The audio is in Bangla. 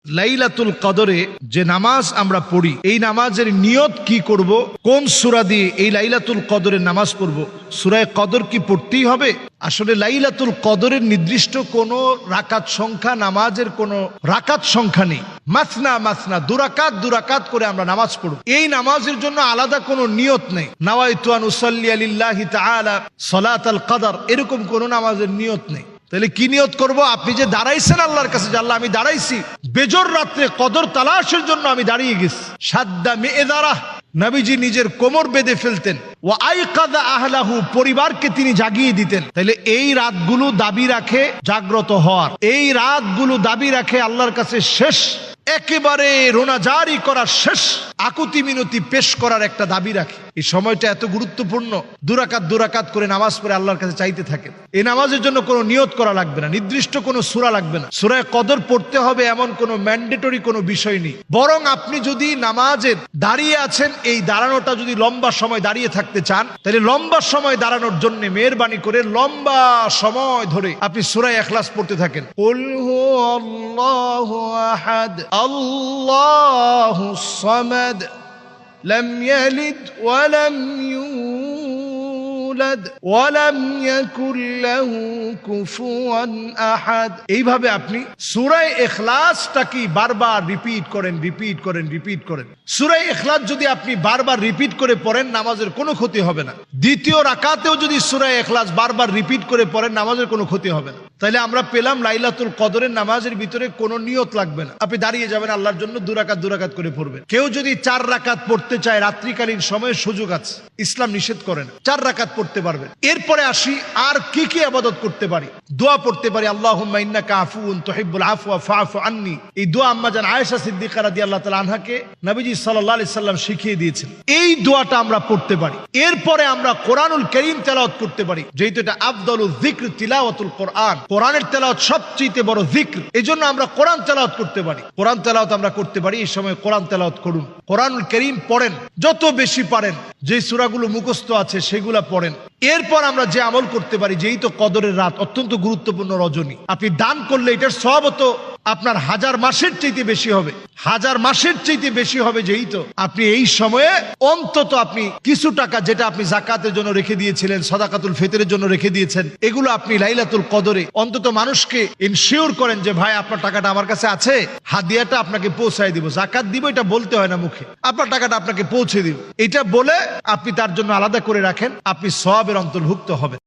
লাইলাতুল কদরে যে নামাজ আমরা পড়ি, এই নামাজের নিয়ত কি করব, কোন সূরা দিয়ে এই লাইলাতুল কদরের নামাজ পড়ব, সূরা কদর কি পড়তেই হবে? আসলে লাইলাতুল কদরের নির্দিষ্ট কোনো রাকাত সংখ্যা, নামাজের কোনো রাকাত সংখ্যা নেই। মাসনা মাসনা, দুরাকাত করে আমরা নামাজ পড়ব। এই নামাজের জন্য আলাদা কোনো নিয়ত নেই। নাওয়াইতু আন উসাল্লি লিল্লাহি তাআলা সালাতাল কদর, এরকম কোনো নামাজের নিয়ত নেই। তাহলে কি নিয়ত করব? আপনি যে দাঁড়াইছেন আল্লাহর কাছে, যে আল্লাহ আমি দাঁড়াইছি, বেজর রাত্রে কদর তালাশের জন্য আমি দাঁড়িয়ে গেছি। সাদ্দা মি'যারাহ, নবীজি নিজের কোমর বেঁধে ফেলতেন। ওয়া আইকাযা আহলাহু, পরিবারকে তিনি জাগিয়ে দিতেন। তাহলে এই রাতগুলো দাবি রাখে জাগ্রত হওয়ার, এই রাতগুলো দাবি রাখে আল্লাহর কাছে শেষ একেবারে রোনাজারি করার, শেষ আকুতি মিনতি পেশ করার একটা দাবি রাখে। এই সময়টা এত গুরুত্বপূর্ণ। দুরাকাত করে নামাজ পড়ে আল্লাহর কাছে চাইতে থাকেন। এই নামাজের জন্য কোনো নিয়ত করা লাগবে না, নির্দিষ্ট কোনো সূরা লাগবে না, সূরা কদর পড়তে হবে এমন কোনো ম্যান্ডেটরি কোনো বিষয় নেই। বরং আপনি যদি নামাজে দাঁড়িয়ে আছেন, এই দাঁড়ানোটা যদি লম্বা সময় দাঁড়িয়ে থাকতে চান, তাহলে লম্বা সময় দাঁড়ানোর জন্য মেহেরবানি করে লম্বা সময় ধরে আপনি সূরা ইখলাস পড়তে থাকেন। কুল হুয়াল্লাহু আহাদ আল্লাহুস সামাদ লাম ইয়ালিদ ওয়া লাম ইউলাদ ওয়া লাম ইয়াকুল লাহু কুফুয়ান আহাদ। এইভাবে আপনি সূরা ইখলাসটাকে বারবার রিপিট করেন। সূরা ইখলাস যদি আপনি বারবার রিপিট করে পড়েন, নামাজের কোনো ক্ষতি হবে না। দ্বিতীয় রাকাতেও যদি সূরা ইখলাস বারবার রিপিট করে পড়েন, নামাজের কোনো ক্ষতি হবে না। তাহলে আমরা পেলাম লাইলাতুল কদরের নামাজের ভিতরে কোনো নিয়ত লাগবে না। আপনি দাঁড়িয়ে যাবেন আল্লাহর জন্য, দুরাকাত করে পড়বেন। কেউ যদি 4 রাকাত পড়তে চায়, রাত্রিকালীন সময়ে সুযোগ আছে, ইসলাম নিষেধ করে না, 4 রাকাত পড়তে পারবেন। এরপরে আসি আর কি কি ইবাদত করতে পারি। দোয়া পড়তে পারি, আল্লাহুম্মা ইন্নাকা আফুউন তুহিব্বুল আফওয়া ফাআফু আন্নি। এই দোয়া আম্মা জান আয়েশা সিদ্দিকা রাদিয়াল্লাহু তাআলা আনহাকে নবীজি সাল্লাল্লাহু আলাইহি সাল্লাম শিখিয়ে দিয়েছেন। এই দোয়াটা আমরা পড়তে পারি। এরপরে আমরা কোরআনুল কারীম তেলাওয়াত করতে পারি, যেহেতু এটা আফদালুয যিকর তিলাওয়াতুল কোরআন, কোরআনের তেলাওয়াত সবচেয়ে বড় যিকর। এজন্য আমরা কোরআন তেলাওয়াত করতে পারি। কোরআন তেলাওয়াত আমরা করতে পারি। এই সময় কোরআন তেলাওয়াত করুন, কোরআনুল কারীম পড়েন, যত বেশি পারেন। যে সূরাগুলো মুখস্থ আছে সেগুলা পড়েন। এরপর আমরা যে আমল করতে পারি, যেই তো কদরের রাত, অত্যন্ত গুরুত্বপূর্ণ রজনী, আপনি দান করলে এটার সওয়াব তো আপনার 1000 মাসের চাইতে বেশি হবে, 1000 মাসের চাইতে বেশি হবে। যেই তো আপনি এই সময়ে অন্তত আপনি কিছু টাকা, যেটা আপনি যাকাতের জন্য রেখে দিয়েছিলেন, সাদাকাতুল ফিতরের জন্য রেখে দিয়েছেন, এগুলো আপনি লাইলাতুল কদরে অন্তত মানুষকে ইনশিওর করেন যে ভাই আপনার টাকাটা আমার কাছে আছে, হাদিয়াটা আপনাকে পৌঁছায় দিব, যাকাত দিব, এটা বলতে হয় না মুখে, আপনার টাকাটা আপনাকে পৌঁছে দিব, এটা বলে আপনি তার জন্য আলাদা করে রাখেন, আপনি সওয়াবের অন্তর্ভুক্ত হবেন।